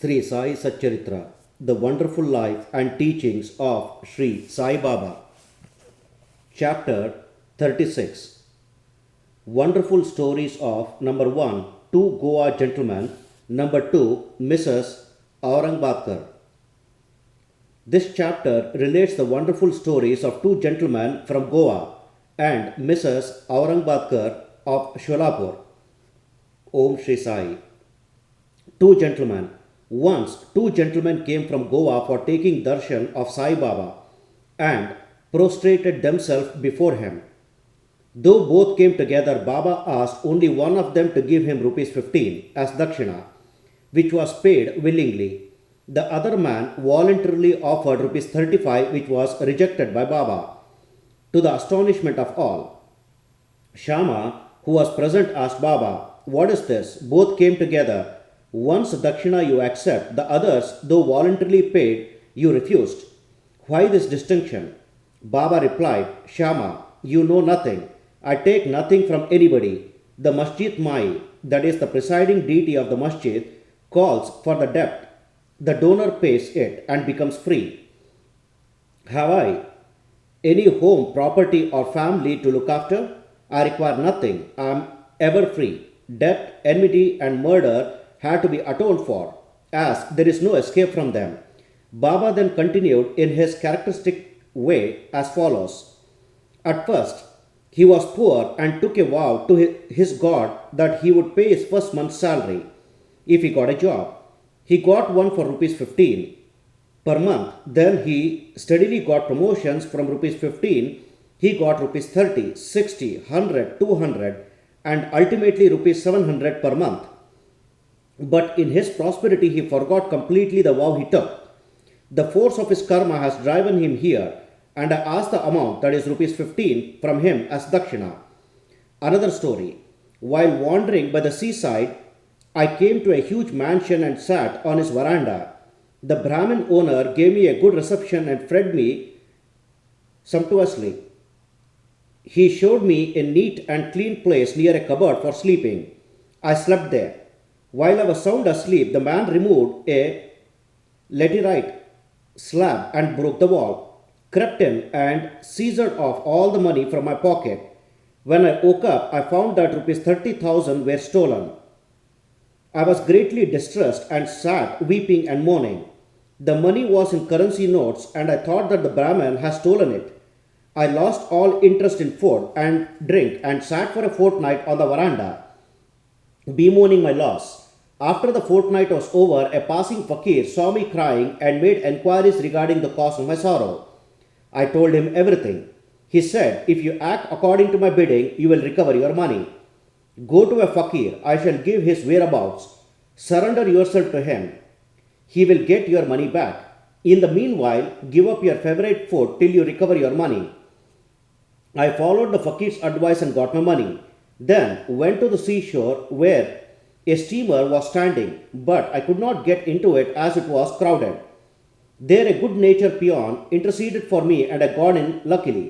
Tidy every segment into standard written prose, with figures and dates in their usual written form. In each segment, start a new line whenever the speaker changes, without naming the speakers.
Sri Sai Satcharitra, the wonderful life and teachings of Sri Sai Baba. Chapter 36. Wonderful stories of number 1, two Goa gentlemen, number 2, Mrs. Aurangabadkar. This chapter relates the wonderful stories of two gentlemen from Goa and Mrs. Aurangabadkar of Sholapur. Om Shri Sai. Two gentlemen. Once, two gentlemen came from Goa for taking darshan of Sai Baba and prostrated themselves before him. Though both came together, Baba asked only one of them to give him rupees 15 as dakshina, which was paid willingly. The other man voluntarily offered rupees 35, which was rejected by Baba, to the astonishment of all. Shama, who was present, asked Baba, "What is this? Both came together. Once dakshina you accept, the others, though voluntarily paid, you refused. Why this distinction?" Baba replied, "Shama, you know nothing. I take nothing from anybody. The Masjid Mai, that is the presiding deity of the masjid, calls for the debt. The donor pays it and becomes free. Have I any home, property, or family to look after? I require nothing. I am ever free. Debt, enmity, and murder had to be atoned for, as there is no escape from them." Baba then continued in his characteristic way as follows. At first, he was poor and took a vow to his God that he would pay his first month's salary if he got a job. He got one for rupees 15 per month. Then he steadily got promotions. From rupees 15, he got rupees 30, 60, 100, 200, and ultimately rupees 700 per month. But in his prosperity, he forgot completely the vow he took. The force of his karma has driven him here, and I asked the amount, that is rupees 15, from him as dakshina. Another story. While wandering by the seaside, I came to a huge mansion and sat on his veranda. The Brahmin owner gave me a good reception and fed me sumptuously. He showed me a neat and clean place near a cupboard for sleeping. I slept there. While I was sound asleep, the man removed a laterite slab and broke the wall, crept in and seized off all the money from my pocket. When I woke up, I found that rupees 30,000 were stolen. I was greatly distressed and sat weeping and mourning. The money was in currency notes, and I thought that the Brahman had stolen it. I lost all interest in food and drink and sat for a fortnight on the veranda, bemoaning my loss. After the fortnight was over, a passing fakir saw me crying and made enquiries regarding the cause of my sorrow. I told him everything. He said, "If you act according to my bidding, you will recover your money. Go to a fakir, I shall give his whereabouts. Surrender yourself to him. He will get your money back. In the meanwhile, give up your favorite food till you recover your money." I followed the fakir's advice and got my money. Then went to the seashore where a steamer was standing, but I could not get into it as it was crowded. There a good-natured peon interceded for me and I got in luckily.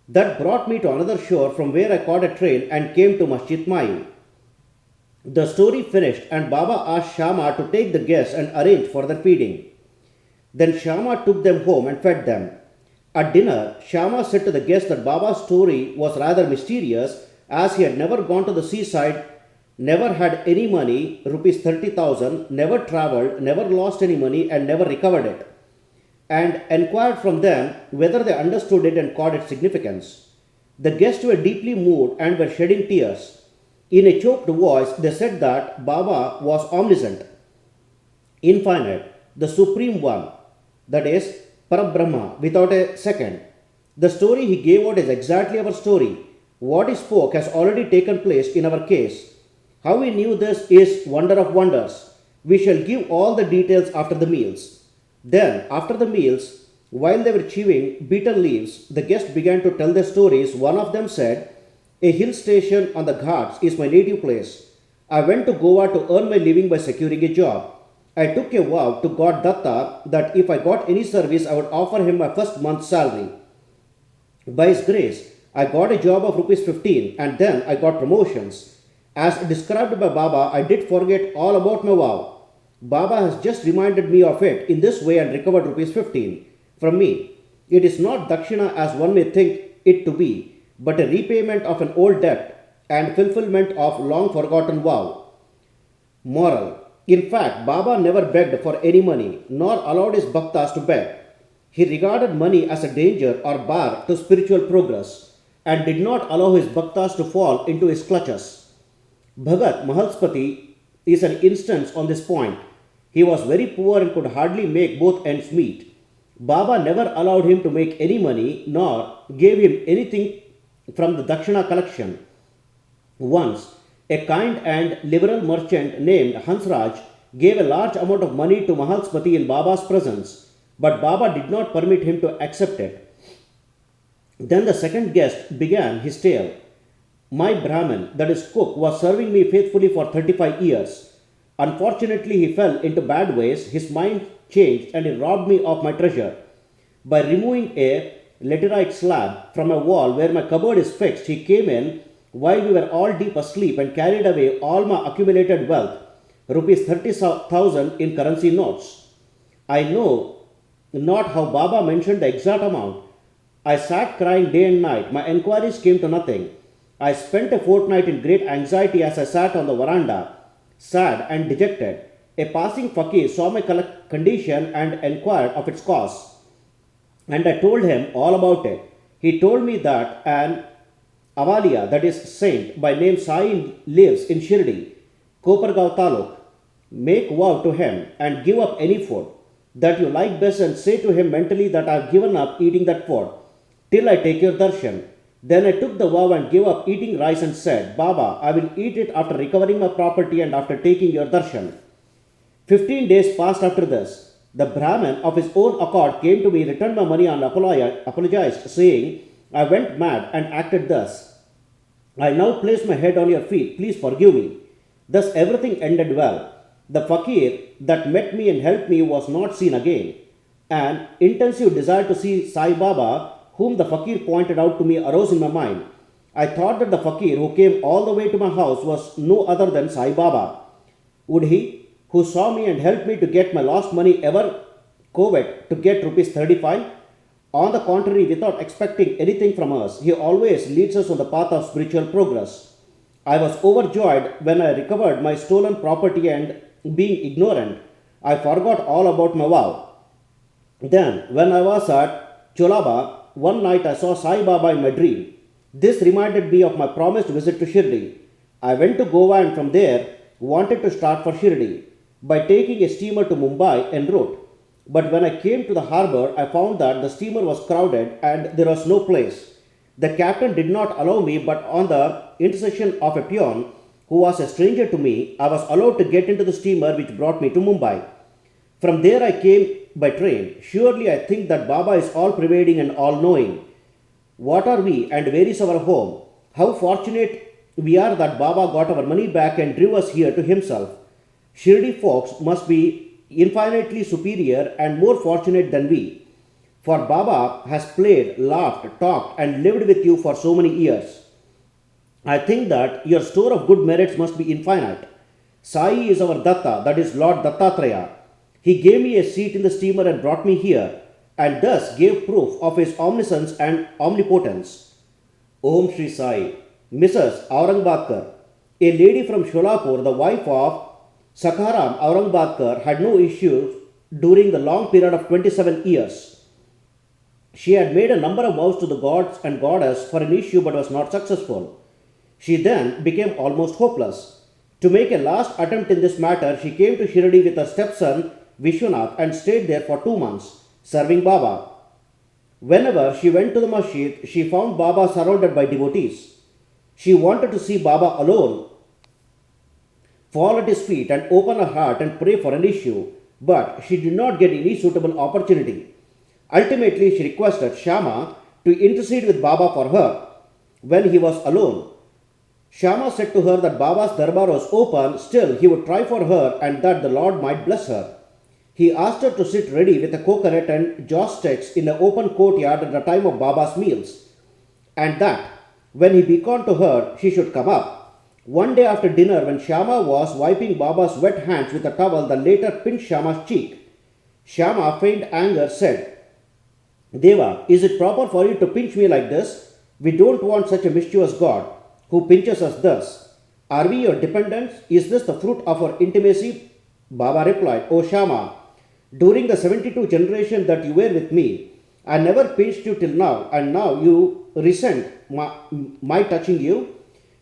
That brought me to another shore from where I caught a train and came to Masjid Mai. The story finished and Baba asked Shama to take the guests and arrange for their feeding. Then Shama took them home and fed them. At dinner, Shama said to the guests that Baba's story was rather mysterious, as he had never gone to the seaside, never had any money, rupees 30,000, never travelled, never lost any money and never recovered it, and enquired from them whether they understood it and caught its significance. The guests were deeply moved and were shedding tears. In a choked voice, they said that Baba was omniscient, infinite, the Supreme One, that is, Parabrahma, without a second. The story he gave out is exactly our story. What he spoke has already taken place in our case. How we knew this is wonder of wonders. We shall give all the details after the meals. Then, after the meals, while they were chewing betel leaves, the guests began to tell their stories. One of them said, "A hill station on the Ghats is my native place. I went to Goa to earn my living by securing a job. I took a vow to God Datta that if I got any service, I would offer him my first month's salary. By his grace, I got a job of rupees 15 and then I got promotions. As described by Baba, I did forget all about my vow. Baba has just reminded me of it in this way and recovered rupees 15 from me. It is not dakshina as one may think it to be, but a repayment of an old debt and fulfillment of long forgotten vow. Moral. In fact, Baba never begged for any money, nor allowed his bhaktas to beg. He regarded money as a danger or bar to spiritual progress, and did not allow his bhaktas to fall into his clutches. Bhagat Mahalspati is an instance on this point. He was very poor and could hardly make both ends meet. Baba never allowed him to make any money, nor gave him anything from the Dakshina collection. Once, a kind and liberal merchant named Hansraj gave a large amount of money to Mahalspati in Baba's presence, but Baba did not permit him to accept it. Then the second guest began his tale. My Brahmin, that is cook, was serving me faithfully for 35 years. Unfortunately, he fell into bad ways, his mind changed, and he robbed me of my treasure. By removing a laterite slab from a wall where my cupboard is fixed, he came in while we were all deep asleep and carried away all my accumulated wealth, rupees 30,000 in currency notes. I know not how Baba mentioned the exact amount. I sat crying day and night. My enquiries came to nothing. I spent a fortnight in great anxiety as I sat on the veranda, sad and dejected. A passing fakir saw my condition and inquired of its cause, and I told him all about it. He told me that an Avaliya, that is saint, by name Sai lives in Shirdi, Kopargaon Taluk. Make vow to him and give up any food that you like best, and say to him mentally that I have given up eating that food till I take your darshan. Then I took the vow and gave up eating rice and said, Baba, I will eat it after recovering my property and after taking your darshan. 15 days passed after this. The Brahmin of his own accord came to me, returned my money and apologized, saying, I went mad and acted thus. I now place my head on your feet. Please forgive me. Thus everything ended well. The fakir that met me and helped me was not seen again. An intensive desire to see Sai Baba, whom the fakir pointed out to me, arose in my mind. I thought that the fakir who came all the way to my house was no other than Sai Baba. Would he, who saw me and helped me to get my lost money, ever covet to get rupees 35? On the contrary, without expecting anything from us, he always leads us on the path of spiritual progress. I was overjoyed when I recovered my stolen property, and being ignorant, I forgot all about my vow. Then, when I was at Cholaba, one night I saw Sai Baba in my dream. This reminded me of my promised visit to Shirdi. I went to Goa and from there wanted to start for Shirdi by taking a steamer to Mumbai en route. But when I came to the harbour, I found that the steamer was crowded and there was no place. The captain did not allow me, but on the intercession of a peon who was a stranger to me, I was allowed to get into the steamer which brought me to Mumbai. From there I came by train. Surely I think that Baba is all-pervading and all-knowing. What are we and where is our home? How fortunate we are that Baba got our money back and drew us here to himself. Shirdi folks must be infinitely superior and more fortunate than we. For Baba has played, laughed, talked and lived with you for so many years. I think that your store of good merits must be infinite. Sai is our Datta, that is Lord Dattatreya. He gave me a seat in the steamer and brought me here, and thus gave proof of his omniscience and omnipotence. Om Shri Sai. Mrs. Aurangabadkar, a lady from Sholapur, the wife of Sakharam Aurangabadkar, had no issues during the long period of 27 years. She had made a number of vows to the gods and goddess for an issue but was not successful. She then became almost hopeless. To make a last attempt in this matter, she came to Shirdi with her stepson Vishwanath and stayed there for 2 months, serving Baba. Whenever she went to the masjid, she found Baba surrounded by devotees. She wanted to see Baba alone, fall at his feet and open her heart and pray for an issue, but she did not get any suitable opportunity. Ultimately, she requested Shama to intercede with Baba for her when he was alone. Shama said to her that Baba's darbar was open, still he would try for her and that the Lord might bless her. He asked her to sit ready with a coconut and joss sticks in the open courtyard at the time of Baba's meals, and that when he beckoned to her, she should come up. One day after dinner, when Shyama was wiping Baba's wet hands with a towel, the latter pinched Shyama's cheek. Shyama, feigned anger, said, Deva, is it proper for you to pinch me like this? We don't want such a mischievous God who pinches us thus. Are we your dependents? Is this the fruit of our intimacy? Baba replied, O Shyama, during the 72 generation that you were with me, I never pinched you till now, and now you resent my touching you?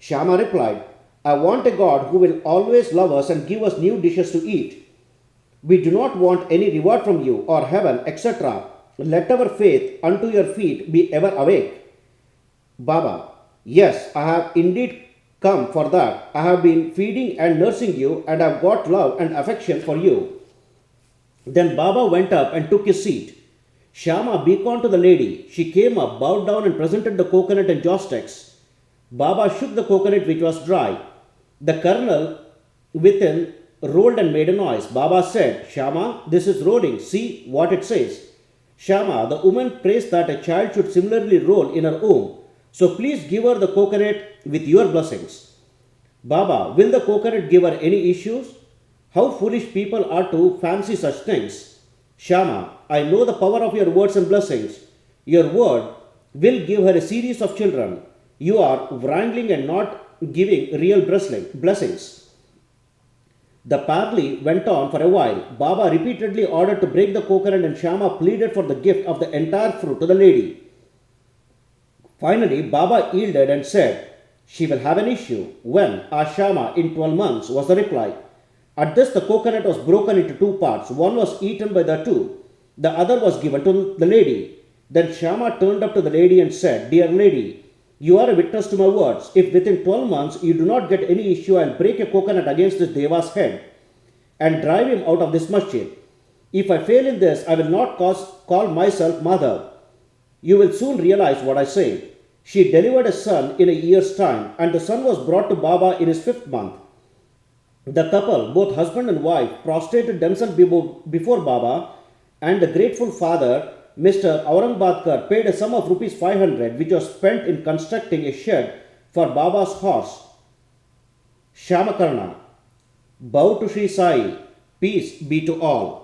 Shyama replied, I want a God who will always love us and give us new dishes to eat. We do not want any reward from you or heaven, etc. Let our faith unto your feet be ever awake. Baba, yes, I have indeed come for that. I have been feeding and nursing you, and I have got love and affection for you. Then Baba went up and took his seat. Shyama beckoned to the lady. She came up, bowed down, and presented the coconut and joss sticks. Baba shook the coconut, which was dry. The kernel within rolled and made a noise. Baba said, Shyama, this is rolling. See what it says. Shyama, the woman prays that a child should similarly roll in her womb. So please give her the coconut with your blessings. Baba, will the coconut give her any issues? How foolish people are to fancy such things. Shyama, I know the power of your words and blessings. Your word will give her a series of children. You are wrangling and not giving real blessings. The parley went on for a while. Baba repeatedly ordered to break the coconut, and Shyama pleaded for the gift of the entire fruit to the lady. Finally, Baba yielded and said, She will have an issue. When? Asked Shyama. In 12 months, was the reply. At this, the coconut was broken into two parts. One was eaten by the two. The other was given to the lady. Then Shyama turned up to the lady and said, Dear lady, you are a witness to my words. If within 12 months you do not get any issue, I will break a coconut against this Deva's head and drive him out of this masjid. If I fail in this, I will not call myself mother. You will soon realize what I say. She delivered a son in a year's time, and the son was brought to Baba in his 5th month. The couple, both husband and wife, prostrated themselves before Baba, and the grateful father, Mr. Aurangabadkar, paid a sum of rupees 500, which was spent in constructing a shed for Baba's horse. Shamakarna. Bow to Sri Sai. Peace be to all.